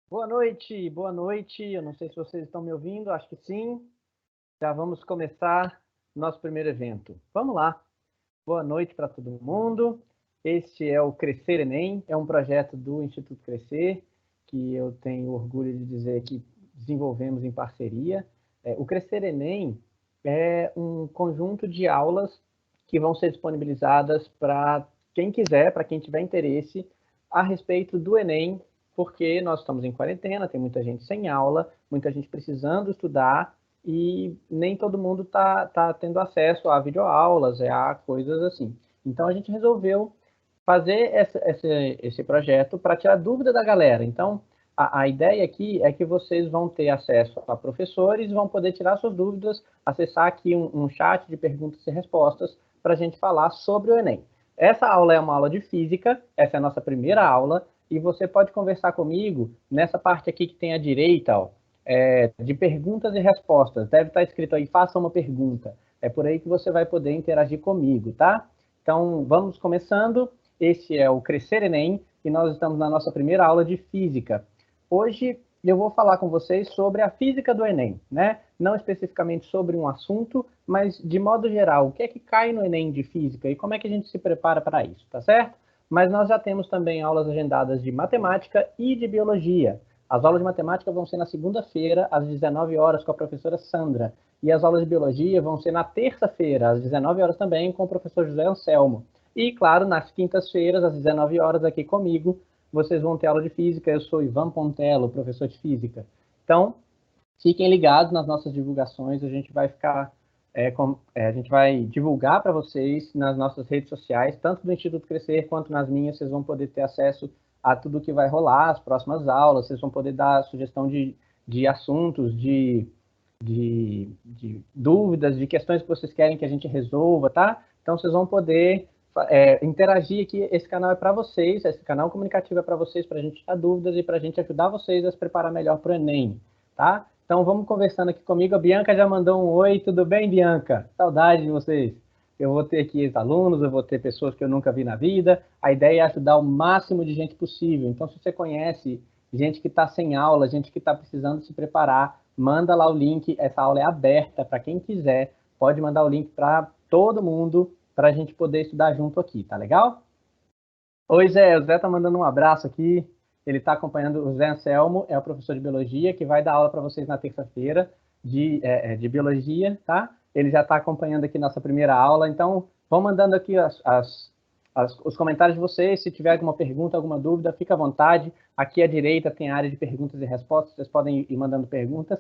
Boa noite, boa noite. Eu não sei se vocês estão me ouvindo, acho que sim. Já vamos começar nosso primeiro evento. Vamos lá. Boa noite para todo mundo. Este é o Crescer Enem, é um projeto do Instituto Crescer, que eu tenho orgulho de dizer que desenvolvemos em parceria. O Crescer Enem é um conjunto de aulas que vão ser disponibilizadas para quem quiser, para quem tiver interesse, a respeito do Enem, porque nós estamos em quarentena, tem muita gente sem aula, muita gente precisando estudar, e nem todo mundo tá tendo acesso a videoaulas, a coisas assim. Então a gente resolveu fazer esse projeto para tirar dúvida da galera. Então a ideia aqui é que vocês vão ter acesso a professores, vão poder tirar suas dúvidas, acessar aqui um chat de perguntas e respostas para a gente falar sobre o Enem. Essa aula é uma aula de física, essa é a nossa primeira aula, e você pode conversar comigo nessa parte aqui que tem à direita, ó, de perguntas e respostas. Deve estar escrito aí, faça uma pergunta. É por aí que você vai poder interagir comigo, tá? Então, vamos começando. Este é o Crescer Enem e nós estamos na nossa primeira aula de física. Hoje eu vou falar com vocês sobre a física do Enem, né? Não especificamente sobre um assunto, mas de modo geral, o que é que cai no Enem de física e como é que a gente se prepara para isso, tá certo? Mas nós já temos também aulas agendadas de matemática e de biologia. As aulas de matemática vão ser na segunda-feira, às 19 horas, com a professora Sandra. E as aulas de biologia vão ser na terça-feira, às 19 horas também, com o professor José Anselmo. E, claro, nas quintas-feiras, às 19 horas, aqui comigo, vocês vão ter aula de física. Eu sou Ivan Pontello, professor de física. Então, fiquem ligados nas nossas divulgações, a gente vai ficar, a gente vai divulgar para vocês nas nossas redes sociais, tanto do Instituto Crescer quanto nas minhas, vocês vão poder ter acesso a tudo que vai rolar, as próximas aulas, vocês vão poder dar sugestão de assuntos, de dúvidas, de questões que vocês querem que a gente resolva, tá? Então vocês vão poder interagir aqui, esse canal é para vocês, esse canal comunicativo é para vocês, para a gente tirar dúvidas e para a gente ajudar vocês a se preparar melhor para o Enem, tá? Então vamos conversando aqui comigo. A Bianca já mandou um oi. Tudo bem, Bianca? Saudade de vocês. Eu vou ter aqui ex-alunos, eu vou ter pessoas que eu nunca vi na vida. A ideia é ajudar o máximo de gente possível. Então, se você conhece gente que está sem aula, gente que está precisando se preparar, manda lá o link. Essa aula é aberta para quem quiser. Pode mandar o link para todo mundo para a gente poder estudar junto aqui, tá legal? Oi, Zé. O Zé tá mandando um abraço aqui. Ele está acompanhando o Zé Anselmo, é o professor de biologia, que vai dar aula para vocês na terça-feira de biologia, tá? Ele já está acompanhando aqui nossa primeira aula, então vão mandando aqui os comentários de vocês. Se tiver alguma pergunta, alguma dúvida, fica à vontade. Aqui à direita tem a área de perguntas e respostas, vocês podem ir mandando perguntas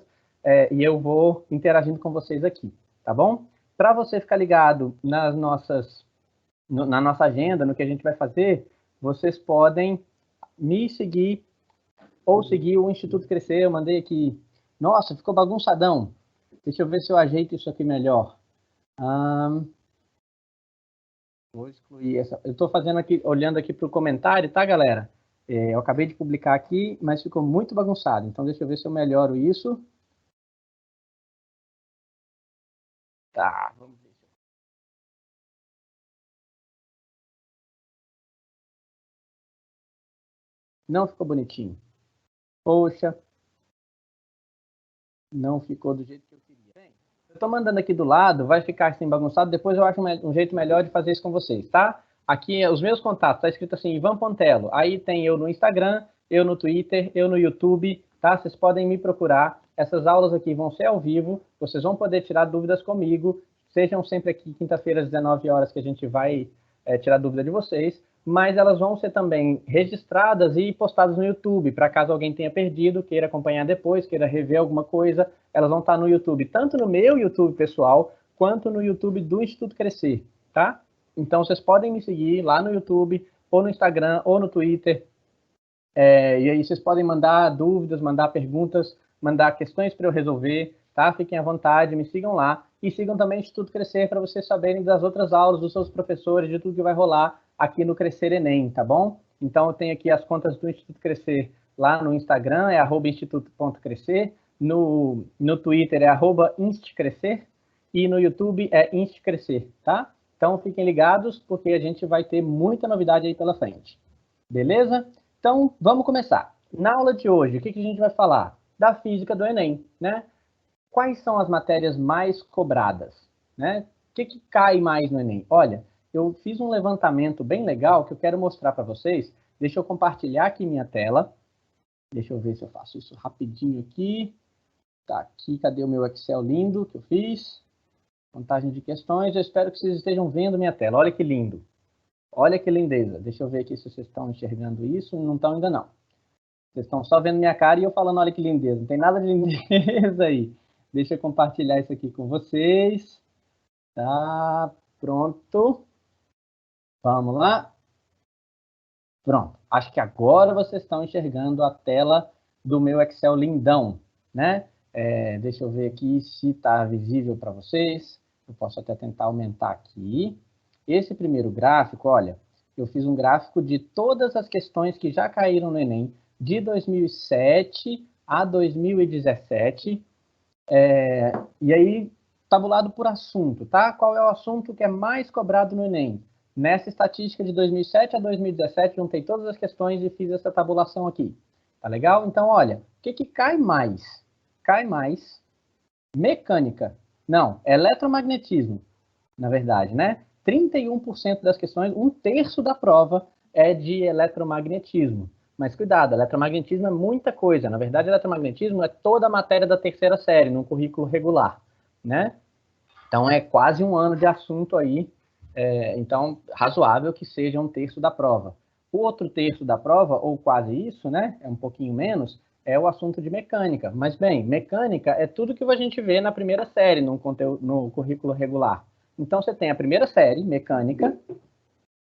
e eu vou interagindo com vocês aqui, tá bom? Para você ficar ligado na nossa agenda, no que a gente vai fazer, vocês podem me seguir ou seguir o Instituto Crescer. Eu mandei aqui. Nossa, ficou bagunçadão. Deixa eu ver se eu ajeito isso aqui melhor. Vou excluir essa. Eu estou fazendo aqui, olhando aqui para o comentário, tá, galera? Eu acabei de publicar aqui, mas ficou muito bagunçado. Então, deixa eu ver se eu melhoro isso. Tá, vamos ver. Não ficou bonitinho. Poxa, não ficou do jeito que eu queria. Bem, eu estou mandando aqui do lado, vai ficar assim bagunçado, depois eu acho um jeito melhor de fazer isso com vocês, tá? Aqui, os meus contatos, tá escrito assim, Ivan Pontello. Aí tem eu no Instagram, eu no Twitter, eu no YouTube, tá? Vocês podem me procurar. Essas aulas aqui vão ser ao vivo, vocês vão poder tirar dúvidas comigo. Sejam sempre aqui, quinta-feira, às 19 horas, que a gente vai tirar dúvida de vocês. Mas elas vão ser também registradas e postadas no YouTube, para caso alguém tenha perdido, queira acompanhar depois, queira rever alguma coisa, elas vão estar no YouTube, tanto no meu YouTube pessoal, quanto no YouTube do Instituto Crescer, tá? Então, vocês podem me seguir lá no YouTube, ou no Instagram, ou no Twitter, e aí vocês podem mandar dúvidas, mandar perguntas, mandar questões para eu resolver, tá? Fiquem à vontade, me sigam lá. E sigam também o Instituto Crescer para vocês saberem das outras aulas, dos seus professores, de tudo que vai rolar aqui no Crescer Enem, tá bom? Então eu tenho aqui as contas do Instituto Crescer lá no Instagram, é @instituto.crescer, no Twitter é @instcrescer e no YouTube é instcrescer, tá? Então fiquem ligados porque a gente vai ter muita novidade aí pela frente. Beleza? Então, vamos começar. Na aula de hoje, o que a gente vai falar? Da física do Enem, né? Quais são as matérias mais cobradas, né? O que cai mais no Enem? Olha, eu fiz um levantamento bem legal que eu quero mostrar para vocês. Deixa eu compartilhar aqui minha tela. Deixa eu ver se eu faço isso rapidinho aqui. Tá aqui, cadê o meu Excel lindo que eu fiz? Contagem de questões. Eu espero que vocês estejam vendo minha tela. Olha que lindo. Olha que lindeza. Deixa eu ver aqui se vocês estão enxergando isso. Não estão ainda não. Vocês estão só vendo minha cara e eu falando, olha que lindeza. Não tem nada de lindeza aí. Deixa eu compartilhar isso aqui com vocês. Tá, pronto. Vamos lá. Pronto. Acho que agora vocês estão enxergando a tela do meu Excel lindão, né? Deixa eu ver aqui se está visível para vocês. Eu posso até tentar aumentar aqui. Esse primeiro gráfico, olha, eu fiz um gráfico de todas as questões que já caíram no Enem, de 2007 a 2017. E aí, tabulado por assunto, tá? Qual é o assunto que é mais cobrado no Enem? Nessa estatística de 2007 a 2017, juntei todas as questões e fiz essa tabulação aqui. Tá legal? Então, olha, o que cai mais? Cai mais mecânica. Não, eletromagnetismo, na verdade, né? 31% das questões, um terço da prova é de eletromagnetismo. Mas cuidado, eletromagnetismo é muita coisa. Na verdade, eletromagnetismo é toda a matéria da terceira série, no currículo regular, né? Então, é quase um ano de assunto aí. Então, razoável que seja um terço da prova. O outro terço da prova, ou quase isso, né? É um pouquinho menos, é o assunto de mecânica. Mas, bem, mecânica é tudo que a gente vê na primeira série, no currículo regular. Então, você tem a primeira série, mecânica,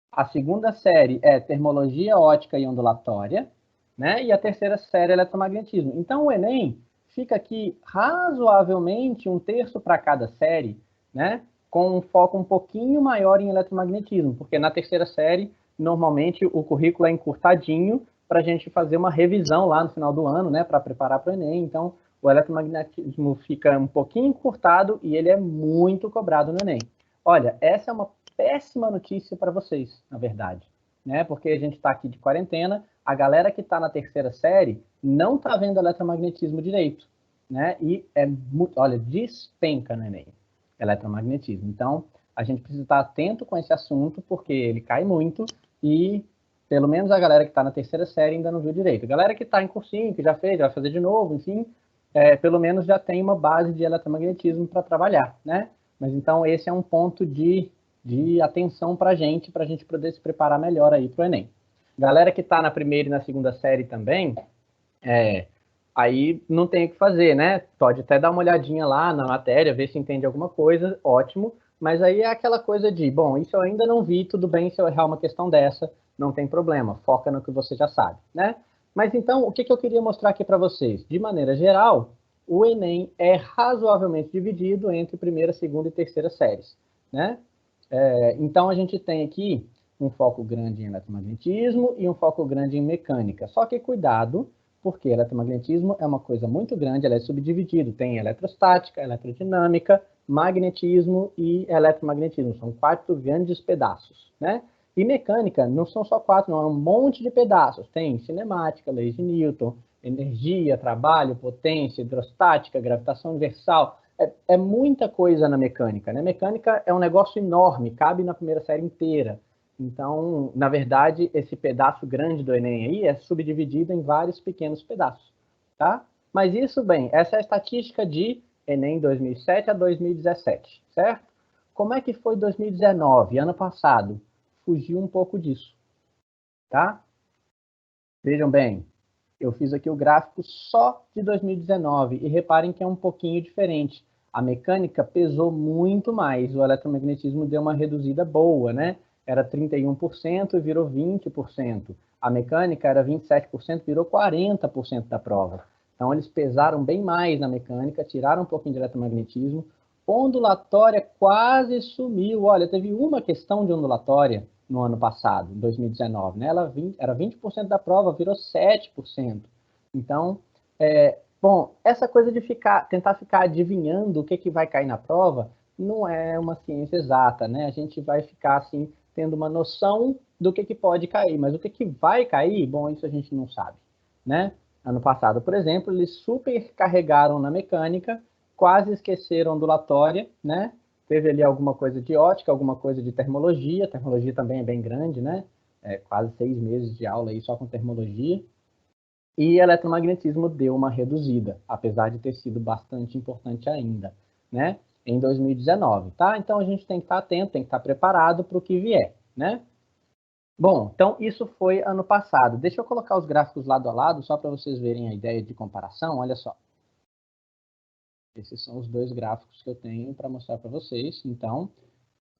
a segunda série é termologia ótica e ondulatória, né? E a terceira série é eletromagnetismo. Então, o Enem fica aqui razoavelmente um terço para cada série, né? Com um foco um pouquinho maior em eletromagnetismo, porque na terceira série, normalmente, o currículo é encurtadinho para a gente fazer uma revisão lá no final do ano, né? Para preparar para o Enem. Então, o eletromagnetismo fica um pouquinho encurtado e ele é muito cobrado no Enem. Olha, essa é uma péssima notícia para vocês, na verdade, né? Porque a gente está aqui de quarentena, a galera que está na terceira série não está vendo eletromagnetismo direito, né? E olha, despenca no Enem, eletromagnetismo. Então, a gente precisa estar atento com esse assunto, porque ele cai muito e pelo menos a galera que está na terceira série ainda não viu direito. A galera que está em cursinho, que já fez, já vai fazer de novo, enfim, pelo menos já tem uma base de eletromagnetismo para trabalhar, né? Mas então esse é um ponto de atenção para a gente poder se preparar melhor aí para o Enem. Galera que está na primeira e na segunda série também, aí não tem o que fazer, né? Pode até dar uma olhadinha lá na matéria, ver se entende alguma coisa, ótimo. Mas aí é aquela coisa de, bom, isso eu ainda não vi, tudo bem se eu errar uma questão dessa, não tem problema, foca no que você já sabe, né? Mas então, o que eu queria mostrar aqui para vocês? De maneira geral, o Enem é razoavelmente dividido entre primeira, segunda e terceira séries, né? Então, a gente tem aqui um foco grande em eletromagnetismo e um foco grande em mecânica. Só que cuidado, porque eletromagnetismo é uma coisa muito grande, ela é subdividido. Tem eletrostática, eletrodinâmica, magnetismo e eletromagnetismo. São 4 grandes pedaços, né? E mecânica não são só 4, não, é um monte de pedaços. Tem cinemática, leis de Newton, energia, trabalho, potência, hidrostática, gravitação universal. É muita coisa na mecânica, né? Mecânica é um negócio enorme, cabe na primeira série inteira. Então, na verdade, esse pedaço grande do Enem aí é subdividido em vários pequenos pedaços, tá? Mas isso, bem, essa é a estatística de Enem 2007 a 2017, certo? Como é que foi 2019, ano passado? Fugiu um pouco disso, tá? Vejam bem, eu fiz aqui o gráfico só de 2019 e reparem que é um pouquinho diferente. A mecânica pesou muito mais, o eletromagnetismo deu uma reduzida boa, né? Era 31% e virou 20%. A mecânica era 27%, virou 40% da prova. Então, eles pesaram bem mais na mecânica, tiraram um pouquinho de eletromagnetismo. Ondulatória quase sumiu. Olha, teve uma questão de ondulatória no ano passado, em 2019, né? Ela era 20% da prova, virou 7%. Então, bom, essa coisa de tentar ficar adivinhando o que vai cair na prova não é uma ciência exata, né? A gente vai ficar assim tendo uma noção do que pode cair, mas o que vai cair, bom, isso a gente não sabe, né? Ano passado, por exemplo, eles supercarregaram na mecânica, quase esqueceram ondulatória, né? Teve ali alguma coisa de ótica, alguma coisa de termologia. Termologia também é bem grande, né? Quase 6 meses de aula aí só com termologia. E eletromagnetismo deu uma reduzida, apesar de ter sido bastante importante ainda, né? Em 2019, tá? Então a gente tem que estar atento, tem que estar preparado para o que vier, né? Bom, então isso foi ano passado. Deixa eu colocar os gráficos lado a lado, só para vocês verem a ideia de comparação. Olha só. Esses são os dois gráficos que eu tenho para mostrar para vocês. Então,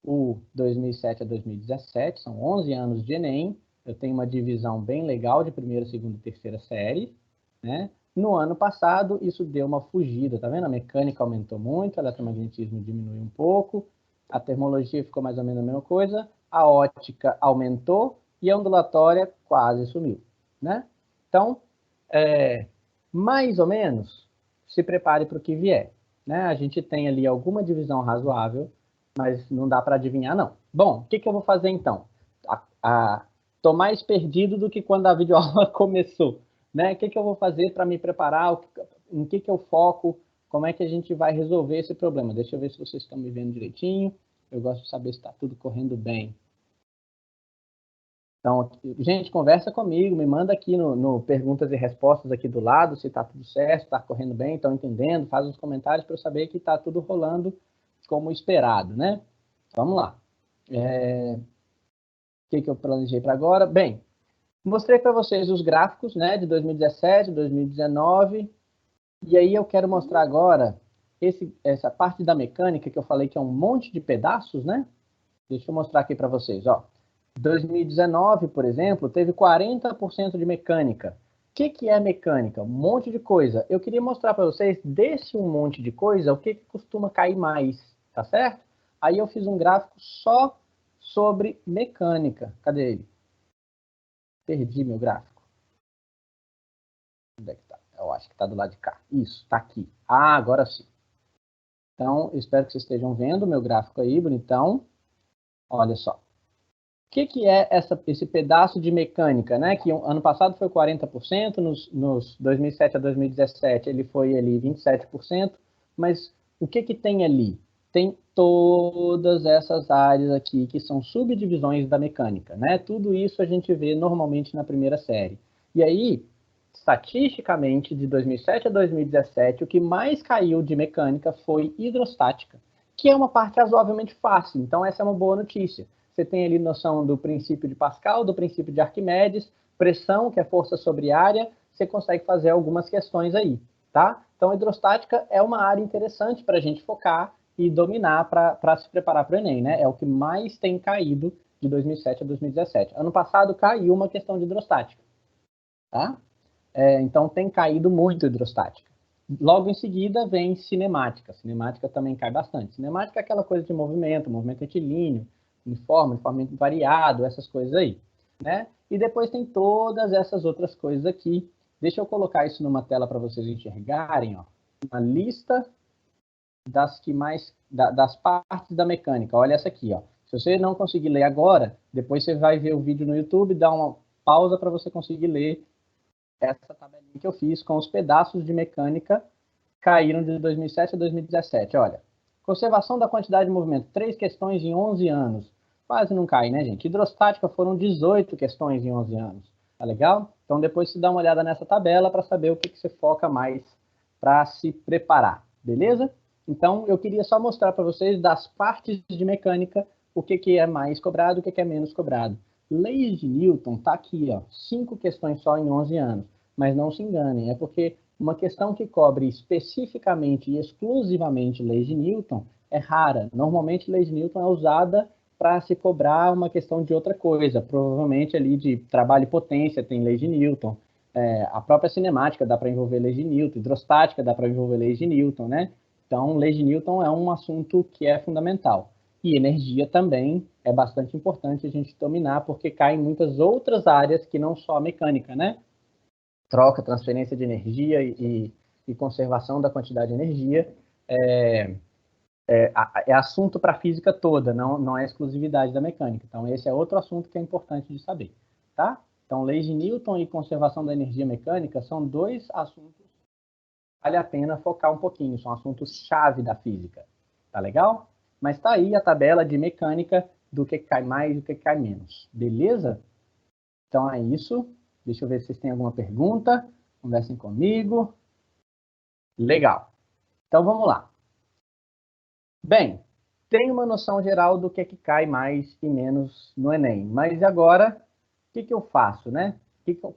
o 2007 a 2017, são 11 anos de Enem. Eu tenho uma divisão bem legal de primeira, segunda e terceira série, né? No ano passado, isso deu uma fugida, tá vendo? A mecânica aumentou muito, o eletromagnetismo diminuiu um pouco, a termologia ficou mais ou menos a mesma coisa, a ótica aumentou e a ondulatória quase sumiu, né? Então, mais ou menos, se prepare para o que vier, né? A gente tem ali alguma divisão razoável, mas não dá para adivinhar, não. Bom, o que eu vou fazer então? Tô mais perdido do que quando a videoaula começou, né? O que eu vou fazer para me preparar? Em que eu foco? Como é que a gente vai resolver esse problema? Deixa eu ver se vocês estão me vendo direitinho. Eu gosto de saber se está tudo correndo bem. Então, gente, conversa comigo, me manda aqui no perguntas e respostas aqui do lado, se está tudo certo, está correndo bem, estão entendendo, faz os comentários para eu saber que está tudo rolando como esperado, né? Vamos lá. O que eu planejei para agora? Bem, mostrei para vocês os gráficos, né, de 2017, 2019, e aí eu quero mostrar agora essa parte da mecânica que eu falei que é um monte de pedaços, né? Deixa eu mostrar aqui para vocês, ó. 2019, por exemplo, teve 40% de mecânica. O que é mecânica? Um monte de coisa. Eu queria mostrar para vocês, desse um monte de coisa, o que costuma cair mais, tá certo? Aí eu fiz um gráfico só sobre mecânica. Cadê ele? Perdi meu gráfico. Onde é que tá? Eu acho que está do lado de cá. Isso, está aqui. Ah, agora sim. Então, eu espero que vocês estejam vendo o meu gráfico aí, bonitão. Olha só. O que é esse pedaço de mecânica, né? Que ano passado foi 40%, nos 2007 a 2017 ele foi ali 27%, mas o que tem ali? Tem todas essas áreas aqui que são subdivisões da mecânica, né? Tudo isso a gente vê normalmente na primeira série. E aí, estatisticamente, de 2007 a 2017, o que mais caiu de mecânica foi hidrostática, que é uma parte razoavelmente fácil, então essa é uma boa notícia. Você tem ali noção do princípio de Pascal, do princípio de Arquimedes, pressão, que é força sobre área, você consegue fazer algumas questões aí, tá? Então, hidrostática é uma área interessante para a gente focar e dominar para se preparar para o Enem, né? É o que mais tem caído de 2007 a 2017. Ano passado caiu uma questão de hidrostática, tá? Então, tem caído muito hidrostática. Logo em seguida vem cinemática. Cinemática também cai bastante. Cinemática é aquela coisa de movimento retilíneo, uniforme variado, essas coisas aí, né? E depois tem todas essas outras coisas aqui. Deixa eu colocar isso numa tela para vocês enxergarem, ó. Uma lista das partes da mecânica. Olha essa aqui, ó. Se você não conseguir ler agora, depois você vai ver o vídeo no YouTube, dá uma pausa para você conseguir ler essa tabelinha que eu fiz com os pedaços de mecânica caíram de 2007 a 2017. Olha, conservação da quantidade de movimento, 3 questões em 11 anos. Quase não cai, né, gente? Hidrostática foram 18 questões em 11 anos. Tá legal? Então depois você dá uma olhada nessa tabela para saber o que você foca mais para se preparar, beleza? Então eu queria só mostrar para vocês das partes de mecânica o que é mais cobrado, o que é menos cobrado. Leis de Newton está aqui, ó, 5 questões só em 11 anos. Mas não se enganem, é porque uma questão que cobre especificamente e exclusivamente leis de Newton é rara. Normalmente, leis de Newton é usada para se cobrar uma questão de outra coisa. Provavelmente ali de trabalho e potência tem leis de Newton. A própria cinemática dá para envolver leis de Newton. Hidrostática dá para envolver leis de Newton, né? Então, leis de Newton é um assunto que é fundamental. E energia também é bastante importante a gente dominar, porque cai em muitas outras áreas que não só a mecânica, né? Troca, transferência de energia e conservação da quantidade de energia é assunto para a física toda, não é exclusividade da mecânica. Então, esse é outro assunto que é importante de saber, tá? Então, leis de Newton e conservação da energia mecânica são dois assuntos que vale a pena focar um pouquinho, são assuntos-chave da física. Tá legal? Mas tá aí a tabela de mecânica do que cai mais e do que cai menos. Beleza? Então é isso. Deixa eu ver se vocês têm alguma pergunta. Conversem comigo. Legal. Então vamos lá. Bem, tem uma noção geral do que cai mais e menos no Enem. Mas agora, o que eu faço, né?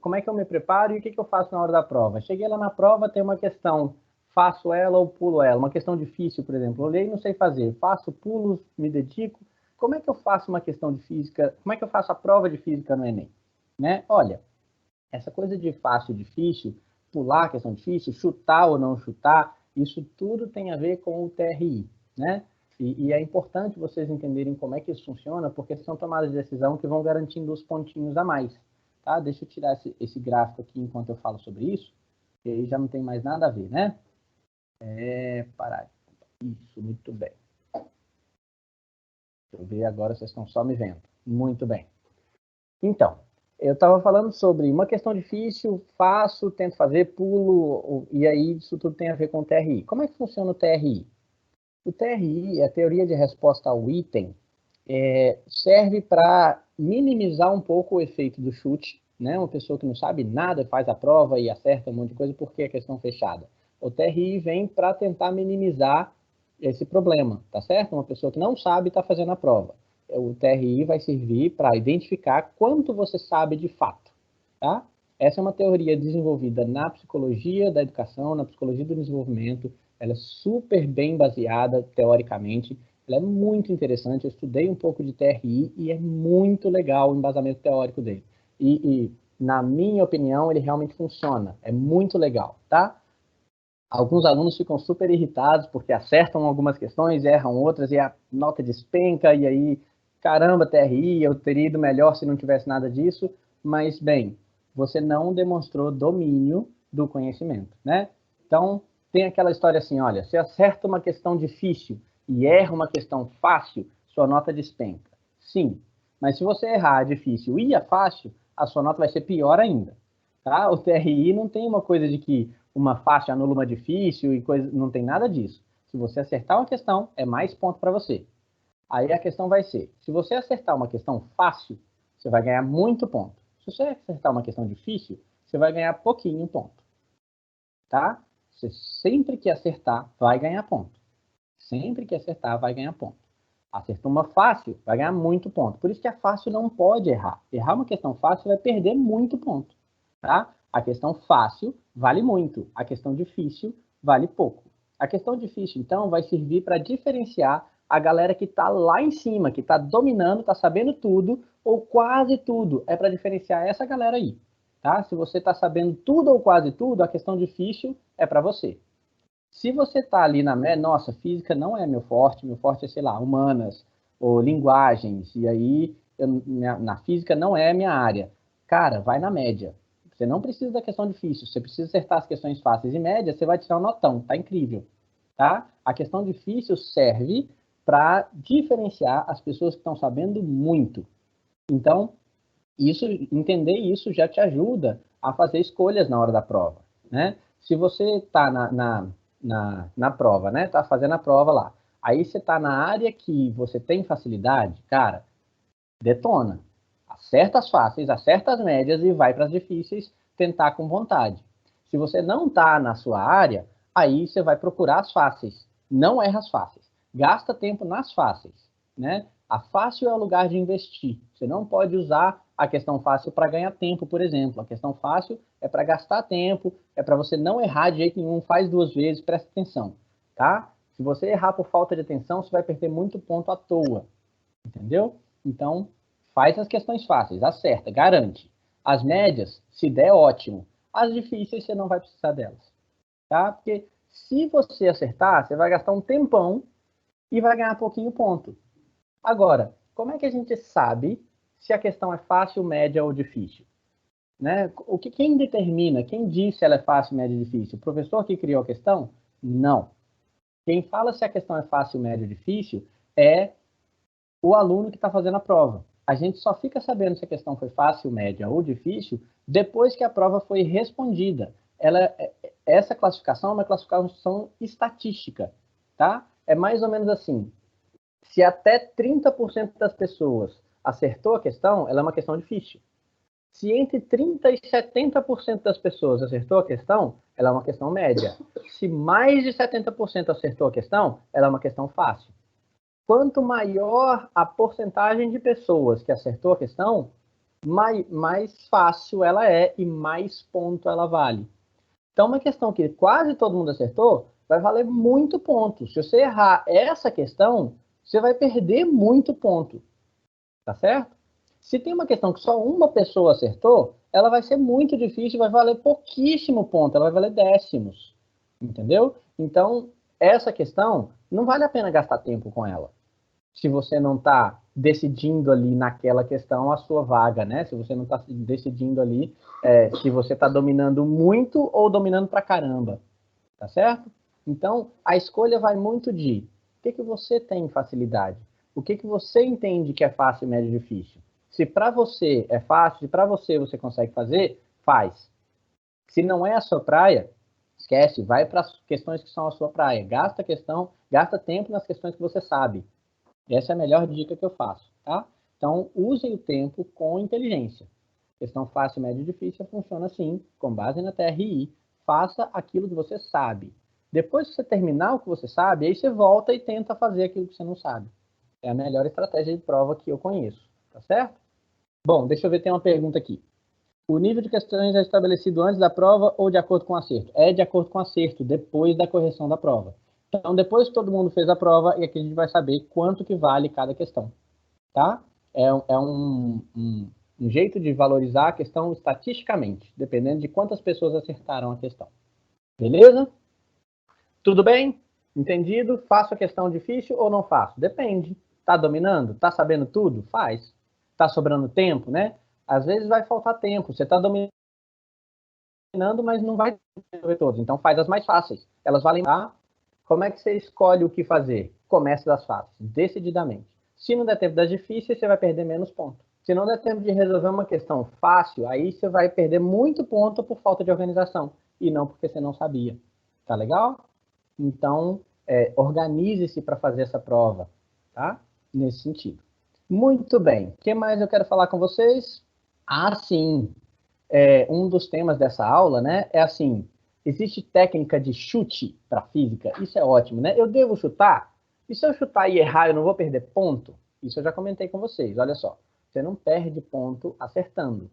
Como é que eu me preparo e o que eu faço na hora da prova? Cheguei lá na prova, tem uma questão, faço ela ou pulo ela? Uma questão difícil, por exemplo. Olhei e não sei fazer. Faço, pulo, me dedico. Como é que eu faço uma questão de física? Como é que eu faço a prova de física no Enem? Né? Olha, essa coisa de fácil, difícil, pular a questão difícil, chutar ou não chutar, isso tudo tem a ver com o TRI, né? E é importante vocês entenderem como é que isso funciona, porque são tomadas de decisão que vão garantindo os pontinhos a mais, tá? Deixa eu tirar esse gráfico aqui enquanto eu falo sobre isso, que aí já não tem mais nada a ver, né? Parar. Isso, muito bem. Deixa eu ver agora, vocês estão só me vendo. Muito bem. Então, eu estava falando sobre uma questão difícil, faço, tento fazer, pulo, e aí isso tudo tem a ver com o TRI. Como é que funciona o TRI? O TRI, a teoria de resposta ao item, serve para minimizar um pouco o efeito do chute, né? Uma pessoa que não sabe nada faz a prova e acerta um monte de coisa porque é questão fechada. O TRI vem para tentar minimizar esse problema, tá certo? Uma pessoa que não sabe está fazendo a prova. O TRI vai servir para identificar quanto você sabe de fato, tá? Essa é uma teoria desenvolvida na psicologia da educação, na psicologia do desenvolvimento. Ela é super bem baseada teoricamente. Ela é muito interessante. Eu estudei um pouco de TRI e é muito legal o embasamento teórico dele. E na minha opinião, ele realmente funciona. É muito legal, tá? Alguns alunos ficam super irritados porque acertam algumas questões, erram outras e a nota despenca e aí, caramba, TRI, eu teria ido melhor se não tivesse nada disso. Mas, bem, você não demonstrou domínio do conhecimento, né? Então, tem aquela história assim, olha, se acerta uma questão difícil e erra uma questão fácil, sua nota despenca. Sim, mas se você errar a difícil e a fácil, a sua nota vai ser pior ainda, tá? O TRI não tem uma coisa de que uma fácil anula uma difícil e coisa, não tem nada disso. Se você acertar uma questão, é mais ponto para você. Aí a questão vai ser, se você acertar uma questão fácil, você vai ganhar muito ponto. Se você acertar uma questão difícil, você vai ganhar pouquinho ponto. Tá? Você sempre que acertar, vai ganhar ponto. Sempre que acertar, vai ganhar ponto. Acertou uma fácil, vai ganhar muito ponto. Por isso que a fácil não pode errar. Errar uma questão fácil vai perder muito ponto. Tá? A questão fácil vale muito. A questão difícil vale pouco. A questão difícil, então, vai servir para diferenciar a galera que está lá em cima, que está dominando, está sabendo tudo, ou quase tudo. É para diferenciar essa galera aí. Tá? Se você está sabendo tudo ou quase tudo, a questão difícil é para você. Se você está ali na média, nossa, física não é meu forte é, sei lá, humanas ou linguagens, e aí na física não é a minha área. Cara, vai na média. Você não precisa da questão difícil, você precisa acertar as questões fáceis e média, você vai tirar um notão, tá incrível. Tá? A questão difícil serve para diferenciar as pessoas que estão sabendo muito. Então, entender isso já te ajuda a fazer escolhas na hora da prova, né? Se você está na prova, né? Está fazendo a prova lá. Aí você está na área que você tem facilidade, cara, detona. Acerta as fáceis, acerta as médias e vai para as difíceis tentar com vontade. Se você não está na sua área, aí você vai procurar as fáceis. Não erra as fáceis. Gasta tempo nas fáceis, né? A fácil é o lugar de investir. Você não pode usar a questão fácil para ganhar tempo, por exemplo. A questão fácil é para gastar tempo, é para você não errar de jeito nenhum, faz 2 vezes, presta atenção, tá? Se você errar por falta de atenção, você vai perder muito ponto à toa, entendeu? Então, faz as questões fáceis, acerta, garante. As médias, se der, ótimo. As difíceis, você não vai precisar delas, tá? Porque se você acertar, você vai gastar um tempão e vai ganhar pouquinho ponto. Agora, como é que a gente sabe se a questão é fácil, média ou difícil? Né? Quem determina, quem diz se ela é fácil, média ou difícil? O professor que criou a questão? Não. Quem fala se a questão é fácil, média ou difícil é o aluno que está fazendo a prova. A gente só fica sabendo se a questão foi fácil, média ou difícil depois que a prova foi respondida. Essa classificação é uma classificação estatística, tá? É mais ou menos assim. Se até 30% das pessoas acertou a questão, ela é uma questão difícil. Se entre 30% e 70% das pessoas acertou a questão, ela é uma questão média. Se mais de 70% acertou a questão, ela é uma questão fácil. Quanto maior a porcentagem de pessoas que acertou a questão, mais fácil ela é e mais ponto ela vale. Então, uma questão que quase todo mundo acertou, vai valer muito ponto. Se você errar essa questão, você vai perder muito ponto. Tá certo? Se tem uma questão que só uma pessoa acertou, ela vai ser muito difícil, vai valer pouquíssimo ponto, ela vai valer décimos. Entendeu? Então, essa questão, não vale a pena gastar tempo com ela. Se você não está decidindo ali naquela questão a sua vaga, né? Se você não está decidindo ali se você está dominando muito ou dominando pra caramba. Tá certo? Então, a escolha vai muito de o que você tem facilidade, o que você entende que é fácil, médio e difícil. Se para você é fácil, se para você consegue fazer, faz. Se não é a sua praia, esquece, vai para as questões que são a sua praia. Gasta tempo nas questões que você sabe. Essa é a melhor dica que eu faço, tá? Então, use o tempo com inteligência. Questão fácil, médio e difícil funciona assim, com base na TRI. Faça aquilo que você sabe. Depois que você terminar o que você sabe, aí você volta e tenta fazer aquilo que você não sabe. É a melhor estratégia de prova que eu conheço, tá certo? Bom, deixa eu ver, tem uma pergunta aqui. O nível de questões é estabelecido antes da prova ou de acordo com o acerto? É de acordo com o acerto, depois da correção da prova. Então, depois que todo mundo fez a prova, e aqui a gente vai saber quanto que vale cada questão, tá? É um jeito de valorizar a questão estatisticamente, dependendo de quantas pessoas acertaram a questão. Beleza? Tudo bem? Entendido? Faço a questão difícil ou não faço? Depende. Tá dominando? Tá sabendo tudo? Faz. Tá sobrando tempo, né? Às vezes vai faltar tempo. Você tá dominando, mas não vai resolver todos. Então faz as mais fáceis. Elas valem lá. Como é que você escolhe o que fazer? Comece das fáceis, decididamente. Se não der tempo das difíceis, você vai perder menos pontos. Se não der tempo de resolver uma questão fácil, aí você vai perder muito ponto por falta de organização. E não porque você não sabia. Tá legal? Então, organize-se para fazer essa prova, tá? Nesse sentido. Muito bem. O que mais eu quero falar com vocês? Ah, sim. Um dos temas dessa aula, né, é assim, existe técnica de chute para física? Isso é ótimo, né? Eu devo chutar? E se eu chutar e errar, eu não vou perder ponto? Isso eu já comentei com vocês. Olha só, você não perde ponto acertando.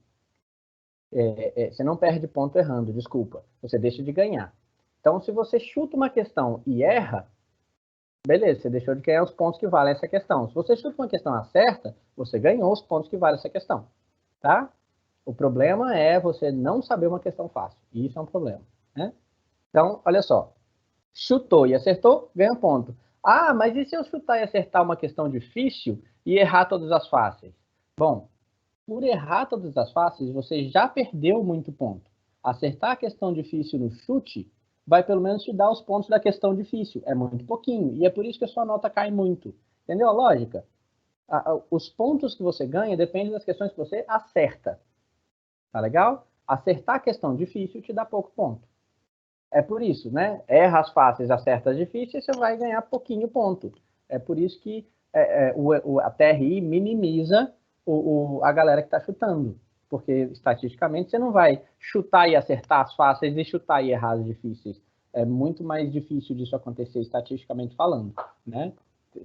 Você não perde ponto errando, desculpa. Você deixa de ganhar. Então, se você chuta uma questão e erra, beleza, você deixou de ganhar os pontos que valem essa questão. Se você chuta uma questão acerta, você ganhou os pontos que valem essa questão, tá? O problema é você não saber uma questão fácil. E isso é um problema, né? Então, olha só. Chutou e acertou, ganha ponto. Ah, mas e se eu chutar e acertar uma questão difícil e errar todas as fáceis? Bom, por errar todas as fáceis, você já perdeu muito ponto. Acertar a questão difícil no chute vai pelo menos te dar os pontos da questão difícil. É muito pouquinho. E é por isso que a sua nota cai muito. Entendeu a lógica? Os pontos que você ganha dependem das questões que você acerta. Tá legal? Acertar a questão difícil te dá pouco ponto. É por isso, né? Erra as fáceis, acerta as difíceis, você vai ganhar pouquinho ponto. É por isso que a TRI minimiza a galera que está chutando. Porque, estatisticamente, você não vai chutar e acertar as fáceis e chutar e errar as difíceis. É muito mais difícil disso acontecer, estatisticamente falando, né?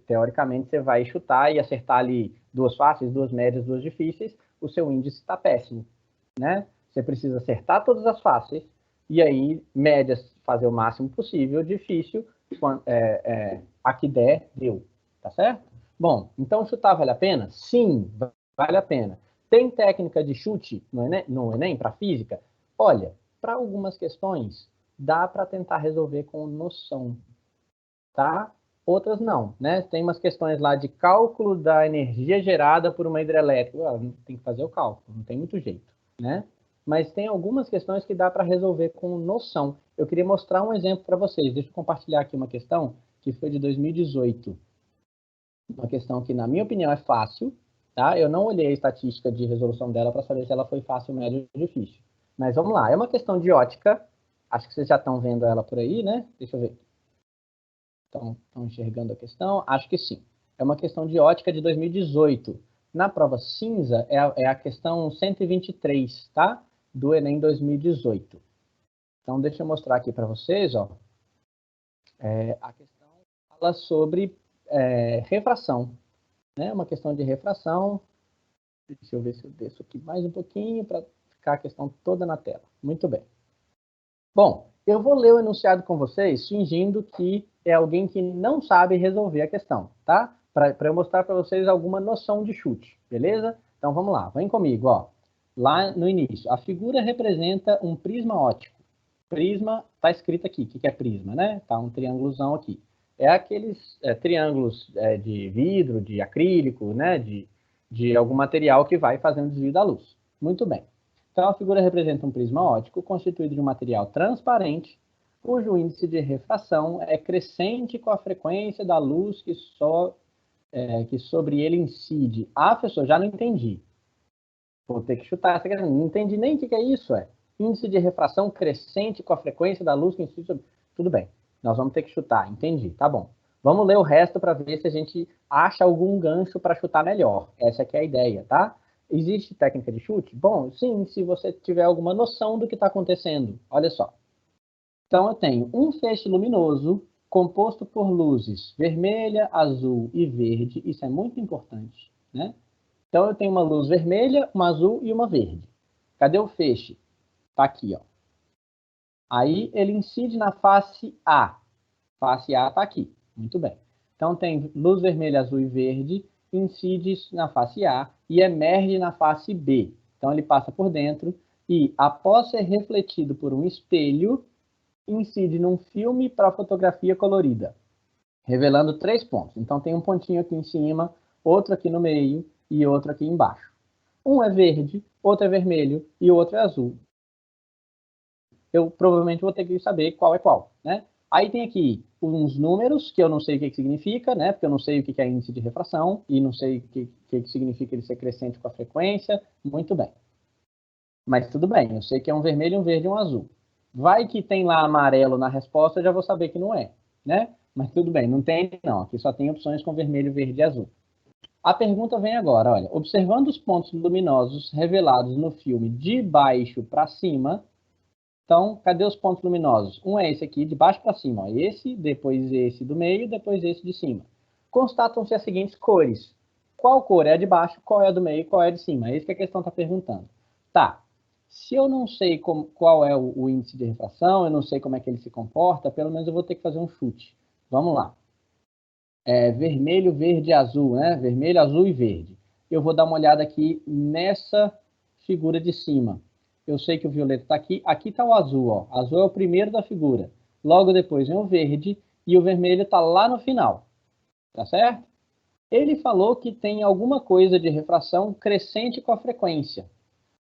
Teoricamente, você vai chutar e acertar ali duas fáceis, duas médias, duas difíceis, o seu índice está péssimo, né? Você precisa acertar todas as fáceis, e aí, médias, fazer o máximo possível, difícil, a que der, deu, tá certo? Bom, então chutar vale a pena? Sim, vale a pena. Tem técnica de chute no Enem para física? Olha, para algumas questões, dá para tentar resolver com noção, tá? Outras não, né? Tem umas questões lá de cálculo da energia gerada por uma hidrelétrica. Tem que fazer o cálculo, não tem muito jeito, né? Mas tem algumas questões que dá para resolver com noção. Eu queria mostrar um exemplo para vocês. Deixa eu compartilhar aqui uma questão que foi de 2018. Uma questão que, na minha opinião, é fácil, tá? Eu não olhei a estatística de resolução dela para saber se ela foi fácil, médio ou difícil. Mas vamos lá, é uma questão de ótica. Acho que vocês já estão vendo ela por aí, né? Deixa eu ver. Estão enxergando a questão? Acho que sim. É uma questão de ótica de 2018. Na prova cinza é a questão 123, tá? Do Enem 2018. Então, deixa eu mostrar aqui para vocês, ó. A questão fala sobre refração, né? Uma questão de refração. Deixa eu ver se eu desço aqui mais um pouquinho para ficar a questão toda na tela. Muito bem. Bom, eu vou ler o enunciado com vocês, fingindo que é alguém que não sabe resolver a questão, tá? Para eu mostrar para vocês alguma noção de chute, beleza? Então vamos lá, vem comigo, ó. Lá no início, a figura representa um prisma óptico. Prisma, tá escrito aqui, o que é prisma, né? Tá um triângulozão aqui. É aqueles triângulos de vidro, de acrílico, né? De algum material que vai fazendo desvio da luz. Muito bem. Então, a figura representa um prisma óptico constituído de um material transparente, cujo índice de refração é crescente com a frequência da luz que sobre ele incide. Ah, professor, já não entendi. Vou ter que chutar essa questão. Não entendi nem o que é isso. Índice de refração crescente com a frequência da luz que incide sobre... Tudo bem, nós vamos ter que chutar. Entendi, tá bom. Vamos ler o resto para ver se a gente acha algum gancho para chutar melhor. Essa aqui é a ideia, tá? Existe técnica de chute? Bom, sim, se você tiver alguma noção do que está acontecendo. Olha só. Então, eu tenho um feixe luminoso composto por luzes vermelha, azul e verde. Isso é muito importante, né? Então, eu tenho uma luz vermelha, uma azul e uma verde. Cadê o feixe? Está aqui, ó. Aí, ele incide na face A. Face A está aqui. Muito bem. Então, tem luz vermelha, azul e verde, incide na face A e emerge na face B. Então, ele passa por dentro e, após ser refletido por um espelho, incide num filme para fotografia colorida, revelando 3 pontos. Então, tem um pontinho aqui em cima, outro aqui no meio e outro aqui embaixo. Um é verde, outro é vermelho e o outro é azul. Eu provavelmente vou ter que saber qual é qual, né? Aí tem aqui uns números que eu não sei o que significa, né? Porque eu não sei o que é índice de refração e não sei o que significa ele ser crescente com a frequência. Muito bem. Mas tudo bem, eu sei que é um vermelho, um verde e um azul. Vai que tem lá amarelo na resposta, eu já vou saber que não é, né? Mas tudo bem, não tem não. Aqui só tem opções com vermelho, verde e azul. A pergunta vem agora, olha. Observando os pontos luminosos revelados no filme de baixo para cima. Então, cadê os pontos luminosos? Um é esse aqui, de baixo para cima. Ó. Esse, depois esse do meio, depois esse de cima. Constatam-se as seguintes cores. Qual cor é a de baixo, qual é a do meio e qual é a de cima? É isso que a questão está perguntando. Tá. Se eu não sei qual é o índice de refração, eu não sei como é que ele se comporta, pelo menos eu vou ter que fazer um chute. Vamos lá. Vermelho, verde e azul, né? Vermelho, azul e verde. Eu vou dar uma olhada aqui nessa figura de cima. Eu sei que o violeta está aqui. Aqui está o azul, ó. Azul é o primeiro da figura. Logo depois vem o verde e o vermelho está lá no final. Tá certo? Ele falou que tem alguma coisa de refração crescente com a frequência.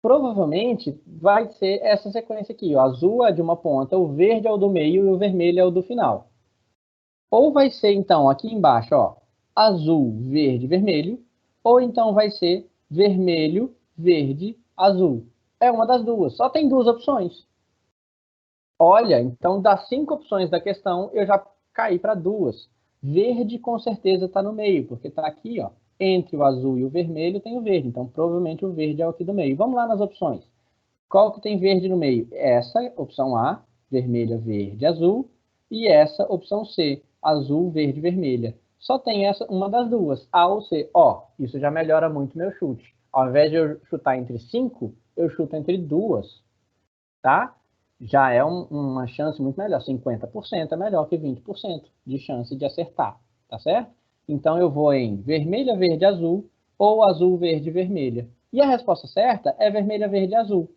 Provavelmente vai ser essa sequência aqui. O azul é de uma ponta, o verde é o do meio e o vermelho é o do final. Ou vai ser, então, aqui embaixo, ó, azul, verde, vermelho. Ou então vai ser vermelho, verde, azul. É uma das duas. Só tem 2 opções. Olha, então das 5 opções da questão, eu já caí para 2. Verde com certeza está no meio, porque está aqui, ó. Entre o azul e o vermelho tem o verde. Então, provavelmente o verde é o aqui do meio. Vamos lá nas opções. Qual que tem verde no meio? Essa, opção A, vermelha, verde, azul. E essa, opção C, azul, verde, vermelha. Só tem essa, uma das duas, A ou C. Ó, isso já melhora muito meu chute. Ao invés de eu chutar entre 5, eu chuto entre 2, tá? Já é uma chance muito melhor. 50% é melhor que 20% de chance de acertar, tá certo? Então, eu vou em vermelha, verde, azul ou azul, verde, vermelha. E a resposta certa é vermelha, verde, azul.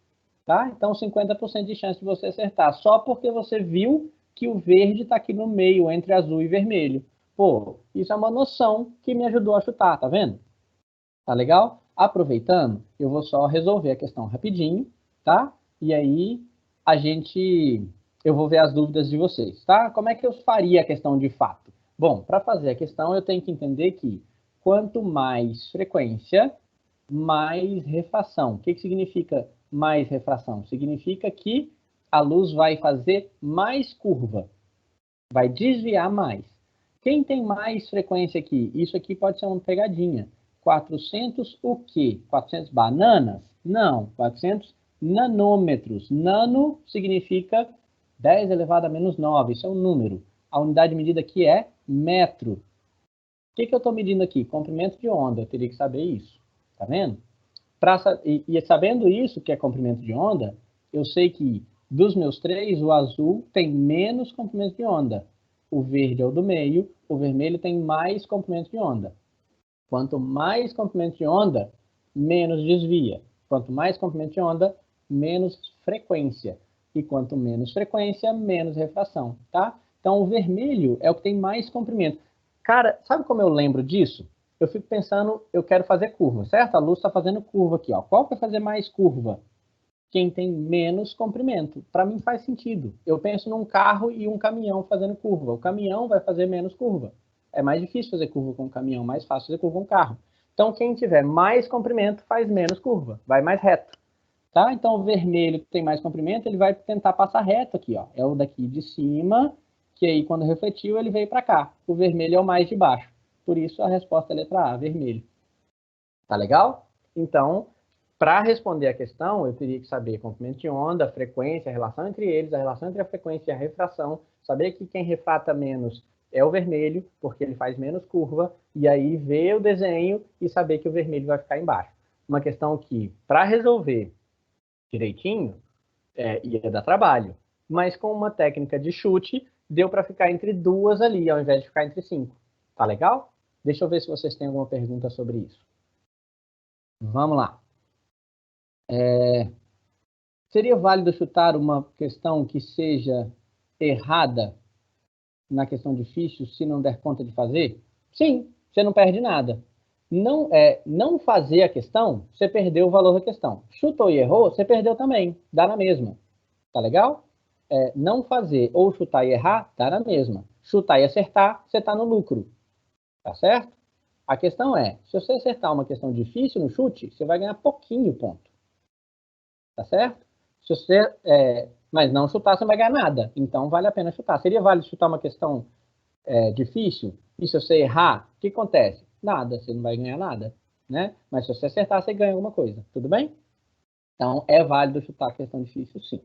Tá? Então, 50% de chance de você acertar, só porque você viu que o verde está aqui no meio, entre azul e vermelho. Pô, isso é uma noção que me ajudou a chutar, tá vendo? Tá legal? Aproveitando, eu vou só resolver a questão rapidinho, tá? E aí, eu vou ver as dúvidas de vocês, tá? Como é que eu faria a questão de fato? Bom, para fazer a questão, eu tenho que entender que quanto mais frequência, mais refração. O que significa mais refração? Significa que a luz vai fazer mais curva, vai desviar mais. Quem tem mais frequência aqui? Isso aqui pode ser uma pegadinha. 400 o quê? 400 bananas? Não, 400 nanômetros. Nano significa 10 elevado a menos 9, isso é um número. A unidade de medida aqui é metro. O que eu estou medindo aqui? Comprimento de onda, eu teria que saber isso. Tá vendo? E sabendo isso, que é comprimento de onda, eu sei que dos meus três, o azul tem menos comprimento de onda. O verde é o do meio, o vermelho tem mais comprimento de onda. Quanto mais comprimento de onda, menos desvia. Quanto mais comprimento de onda, menos frequência. E quanto menos frequência, menos refração, tá? Então, o vermelho é o que tem mais comprimento. Cara, sabe como eu lembro disso? Eu fico pensando, eu quero fazer curva, certo? A luz está fazendo curva aqui, ó. Qual vai fazer mais curva? Quem tem menos comprimento. Para mim faz sentido. Eu penso num carro e um caminhão fazendo curva. O caminhão vai fazer menos curva. É mais difícil fazer curva com um caminhão, mais fácil fazer curva com um carro. Então, quem tiver mais comprimento faz menos curva, vai mais reto. Tá? Então, o vermelho que tem mais comprimento, ele vai tentar passar reto aqui, ó. É o daqui de cima, que aí quando refletiu, ele veio para cá. O vermelho é o mais de baixo. Por isso, a resposta é a letra A, vermelho. Tá legal? Então, para responder a questão, eu teria que saber comprimento de onda, a frequência, a relação entre eles, a relação entre a frequência e a refração, saber que quem refrata menos é o vermelho, porque ele faz menos curva, e aí ver o desenho e saber que o vermelho vai ficar embaixo. Uma questão que, para resolver direitinho, ia dar trabalho, mas com uma técnica de chute, deu para ficar entre duas ali, ao invés de ficar entre 5. Tá legal? Deixa eu ver se vocês têm alguma pergunta sobre isso. Vamos lá. Seria válido chutar uma questão que seja errada na questão difícil se não der conta de fazer? Sim, você não perde nada. Não fazer a questão, você perdeu o valor da questão. Chutou e errou, você perdeu também. Dá na mesma. Tá legal? Não fazer ou chutar e errar, dá na mesma. Chutar e acertar, você está no lucro. Tá certo? A questão é, se você acertar uma questão difícil no chute, você vai ganhar pouquinho ponto. Tá certo? Se você, mas não chutar, você não vai ganhar nada. Então, vale a pena chutar. Seria válido chutar uma questão difícil? E se você errar, o que acontece? Nada, você não vai ganhar nada. Né? Mas se você acertar, você ganha alguma coisa. Tudo bem? Então, é válido chutar a questão difícil, sim.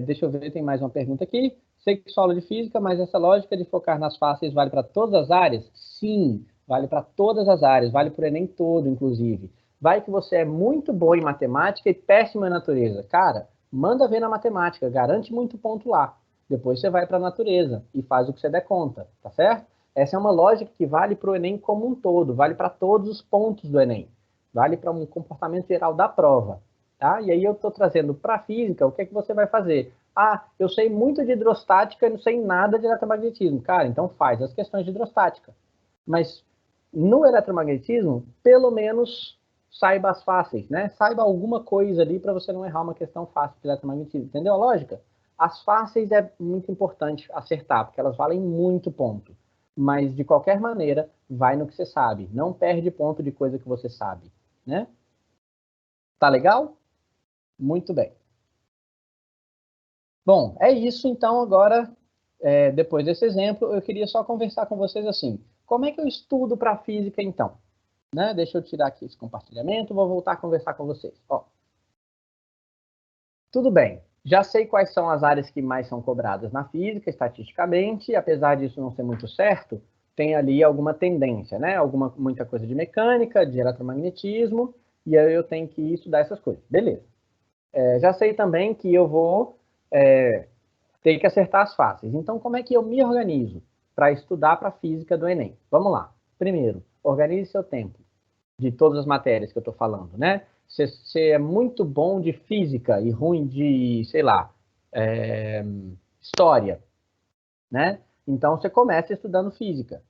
Deixa eu ver, tem mais uma pergunta aqui. Sei que sou aula de física, mas essa lógica de focar nas fáceis vale para todas as áreas? Sim, vale para todas as áreas, vale para o Enem todo, inclusive. Vai que você é muito bom em matemática e péssimo em natureza. Cara, manda ver na matemática, garante muito ponto lá. Depois você vai para a natureza e faz o que você der conta, tá certo? Essa é uma lógica que vale para o Enem como um todo, vale para todos os pontos do Enem. Vale para um comportamento geral da prova. Tá? E aí eu estou trazendo para a física, o que é que você vai fazer? Ah, eu sei muito de hidrostática e não sei nada de eletromagnetismo. Cara, então faz as questões de hidrostática. Mas no eletromagnetismo, pelo menos saiba as fáceis, né? Saiba alguma coisa ali para você não errar uma questão fácil de eletromagnetismo. Entendeu a lógica? As fáceis é muito importante acertar, porque elas valem muito ponto. Mas, de qualquer maneira, vai no que você sabe. Não perde ponto de coisa que você sabe, né? Tá legal? Muito bem. Bom, é isso. Então, agora, depois desse exemplo, eu queria só conversar com vocês assim. Como é que eu estudo para física, então? Né? Deixa eu tirar aqui esse compartilhamento, vou voltar a conversar com vocês. Ó, tudo bem. Já sei quais são as áreas que mais são cobradas na física, estatisticamente, apesar disso não ser muito certo, tem ali alguma tendência, né? Muita coisa de mecânica, de eletromagnetismo, e aí eu tenho que estudar essas coisas. Beleza. Já sei também que eu vou ter que acertar as fáceis. Então, como é que eu me organizo para estudar para a física do Enem? Vamos lá. Primeiro, organize seu tempo de todas as matérias que eu estou falando, né? Você é muito bom de física e ruim de, sei lá, história, né? Então, você começa estudando física.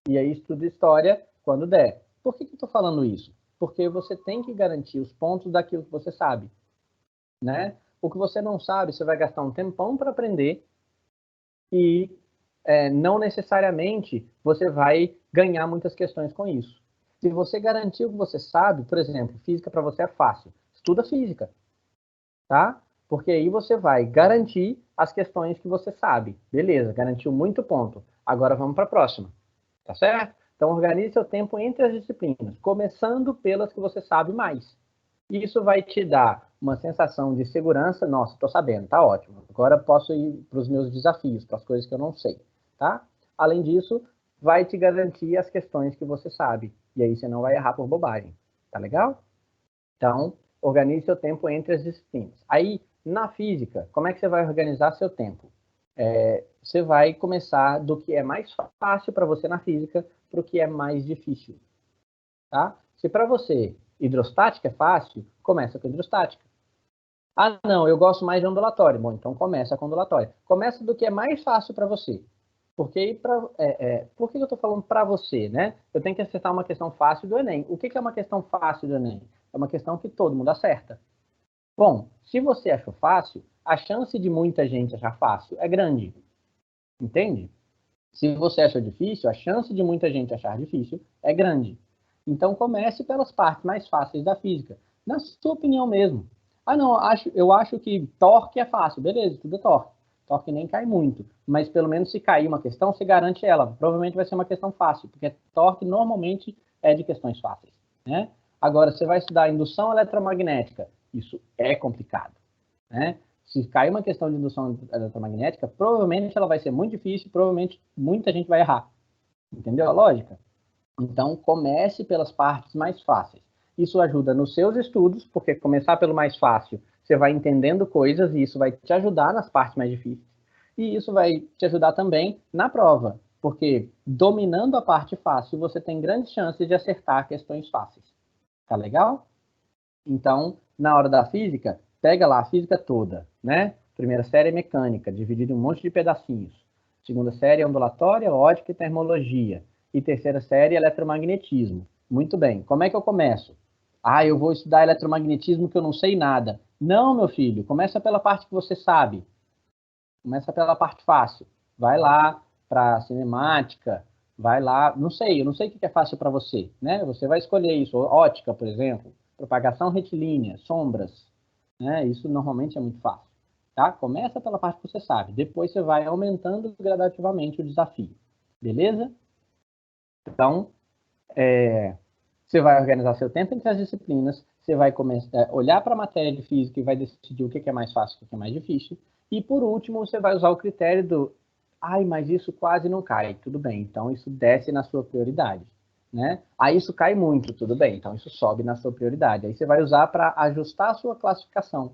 E aí estuda história quando der. Por que eu estou falando isso? Porque você tem que garantir os pontos daquilo que você sabe, né? O que você não sabe, você vai gastar um tempão para aprender e não necessariamente você vai ganhar muitas questões com isso. Se você garantir o que você sabe, por exemplo, física para você é fácil, estuda física, tá? Porque aí você vai garantir as questões que você sabe. Beleza, garantiu muito ponto. Agora vamos para a próxima, tá certo? Então organize seu tempo entre as disciplinas, começando pelas que você sabe mais. Isso vai te dar uma sensação de segurança. Nossa, estou sabendo, tá ótimo. Agora posso ir para os meus desafios, para as coisas que eu não sei, tá? Além disso, vai te garantir as questões que você sabe. E aí você não vai errar por bobagem, tá legal? Então, organize seu tempo entre as disciplinas. Aí, na física, como é que você vai organizar seu tempo? Você vai começar do que é mais fácil para você na física para o que é mais difícil, tá? Se para você hidrostática é fácil, começa com hidrostática. Ah, não, eu gosto mais de ondulatório. Bom, então começa com ondulatório. Começa do que é mais fácil para você. Porque por que eu estou falando para você, né? Eu tenho que acertar uma questão fácil do Enem. O que é uma questão fácil do Enem? É uma questão que todo mundo acerta. Bom, se você achou fácil, a chance de muita gente achar fácil é grande. Entende? Se você achou difícil, a chance de muita gente achar difícil é grande. Então comece pelas partes mais fáceis da física, na sua opinião mesmo. Ah, não, eu acho que torque é fácil. Beleza, tudo é torque. Torque nem cai muito, mas pelo menos se cair uma questão, você garante ela. Provavelmente vai ser uma questão fácil, porque torque normalmente é de questões fáceis, né? Agora, você vai estudar indução eletromagnética. Isso é complicado, né? Se cair uma questão de indução eletromagnética, provavelmente ela vai ser muito difícil, provavelmente muita gente vai errar. Entendeu a lógica? Então, comece pelas partes mais fáceis. Isso ajuda nos seus estudos, porque começar pelo mais fácil, você vai entendendo coisas e isso vai te ajudar nas partes mais difíceis. E isso vai te ajudar também na prova, porque dominando a parte fácil, você tem grandes chances de acertar questões fáceis. Tá legal? Então, na hora da física, pega lá a física toda, né? Primeira série é mecânica, dividida em um monte de pedacinhos. Segunda série é ondulatória, ótica e termologia. E terceira série é eletromagnetismo. Muito bem. Como é que eu começo? Ah, eu vou estudar eletromagnetismo que eu não sei nada. Não, meu filho. Começa pela parte que você sabe. Começa pela parte fácil. Vai lá para cinemática. Vai lá. Não sei, eu não sei o que é fácil para você, né? Você vai escolher isso. Ótica, por exemplo. Propagação retilínea, sombras. Né? Isso normalmente é muito fácil. Tá? Começa pela parte que você sabe. Depois você vai aumentando gradativamente o desafio. Beleza? Então, você vai organizar seu tempo entre as disciplinas, você vai olhar para a matéria de física e vai decidir o que é mais fácil e o que é mais difícil. E, por último, você vai usar o critério do ai, mas isso quase não cai. Tudo bem, então isso desce na sua prioridade. Né? Aí isso cai muito, tudo bem, então isso sobe na sua prioridade. Aí você vai usar para ajustar a sua classificação,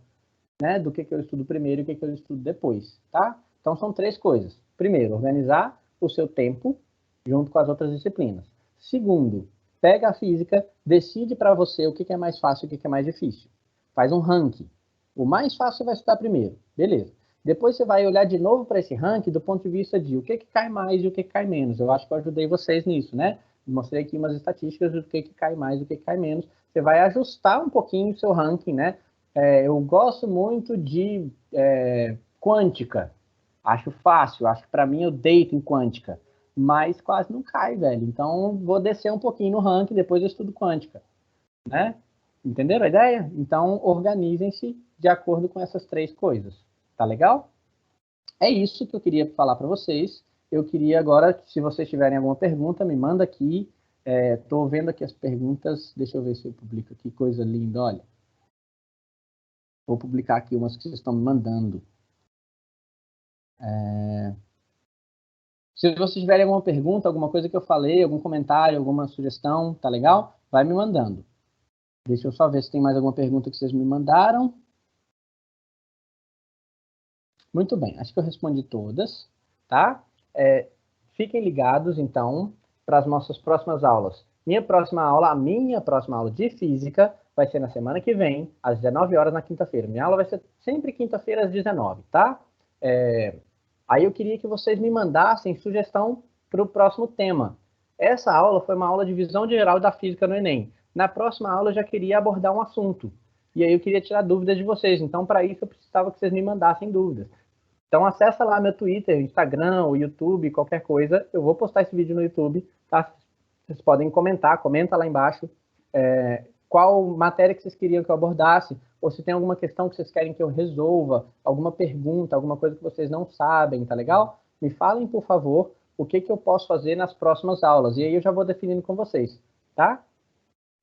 né? Do que eu estudo primeiro e o que eu estudo depois. Tá? Então são 3 coisas. Primeiro, organizar o seu tempo junto com as outras disciplinas. Segundo, pega a física, decide para você o que é mais fácil e o que é mais difícil. Faz um ranking. O mais fácil você vai estudar primeiro. Beleza. Depois você vai olhar de novo para esse ranking do ponto de vista de o que cai mais e o que cai menos. Eu acho que eu ajudei vocês nisso, né? Mostrei aqui umas estatísticas do que cai mais e o que cai menos. Você vai ajustar um pouquinho o seu ranking, né? Eu gosto muito de quântica. Acho fácil, acho que para mim eu deito em quântica, mas quase não cai, velho. Então vou descer um pouquinho no ranking, depois eu estudo quântica, né? Entenderam a ideia? Então organizem-se de acordo com essas 3 coisas. Tá legal? É isso que eu queria falar para vocês. Eu queria agora, se vocês tiverem alguma pergunta, me manda aqui. Estou vendo aqui as perguntas. Deixa eu ver se eu publico aqui. Coisa linda, olha. Vou publicar aqui umas que vocês estão me mandando. Se vocês tiverem alguma pergunta, alguma coisa que eu falei, algum comentário, alguma sugestão, tá legal? Vai me mandando. Deixa eu só ver se tem mais alguma pergunta que vocês me mandaram. Muito bem, acho que eu respondi todas, tá? Fiquem ligados, então, para as nossas próximas aulas. A minha próxima aula de física vai ser na semana que vem, às 19 horas na quinta-feira. Minha aula vai ser sempre quinta-feira às 19, tá? Aí eu queria que vocês me mandassem sugestão para o próximo tema. Essa aula foi uma aula de visão geral da física no Enem. Na próxima aula eu já queria abordar um assunto. E aí eu queria tirar dúvidas de vocês. Então, para isso, eu precisava que vocês me mandassem dúvidas. Então, acessa lá meu Twitter, Instagram, o YouTube, qualquer coisa. Eu vou postar esse vídeo no YouTube, tá? vocês podem comenta lá embaixo qual matéria que vocês queriam que eu abordasse, ou se tem alguma questão que vocês querem que eu resolva, alguma pergunta, alguma coisa que vocês não sabem, tá legal? Me falem, por favor, o que eu posso fazer nas próximas aulas, e aí eu já vou definindo com vocês, tá?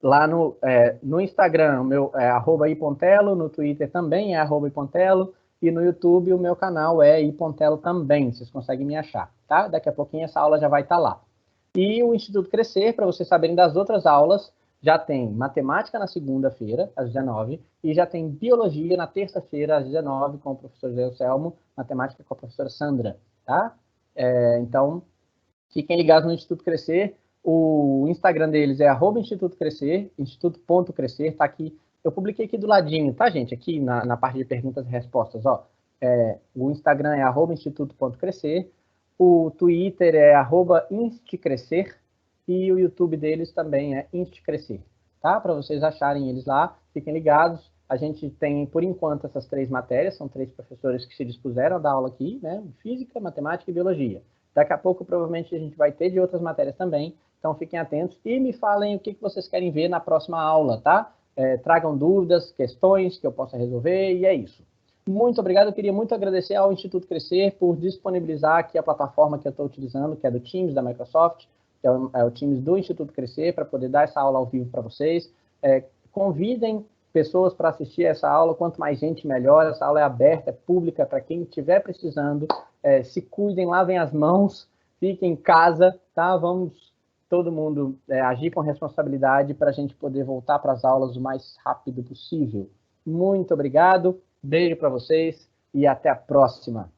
Lá no Instagram, o meu é @ipontelo, no Twitter também é @ipontelo, e no YouTube o meu canal é ipontelo também, vocês conseguem me achar, tá? Daqui a pouquinho essa aula já vai estar lá. E o Instituto Crescer, para vocês saberem das outras aulas, já tem matemática na segunda-feira, às 19h, e já tem biologia na terça-feira, às 19h, com o professor José Selmo, matemática com a professora Sandra, tá? Então, fiquem ligados no Instituto Crescer. O Instagram deles é @Instituto Crescer, instituto.crescer, tá aqui. Eu publiquei aqui do ladinho, tá, gente? Aqui na parte de perguntas e respostas, ó. O Instagram é @instituto.crescer, o Twitter é @instcrescer e o YouTube deles também é instcrescer, tá? Para vocês acharem eles lá, fiquem ligados. A gente tem, por enquanto, essas 3 matérias, são 3 professores que se dispuseram a dar aula aqui, né? Física, matemática e biologia. Daqui a pouco, provavelmente, a gente vai ter de outras matérias também, então fiquem atentos e me falem o que vocês querem ver na próxima aula, tá? Tragam dúvidas, questões que eu possa resolver, e é isso. Muito obrigado, eu queria muito agradecer ao Instituto Crescer por disponibilizar aqui a plataforma que eu estou utilizando, que é do Teams da Microsoft, que é o Teams do Instituto Crescer, para poder dar essa aula ao vivo para vocês. Convidem pessoas para assistir essa aula, quanto mais gente, melhor. Essa aula é aberta, é pública, para quem estiver precisando. Se cuidem, lavem as mãos, fiquem em casa, tá? Vamos todo mundo agir com responsabilidade para a gente poder voltar para as aulas o mais rápido possível. Muito obrigado, beijo para vocês e até a próxima.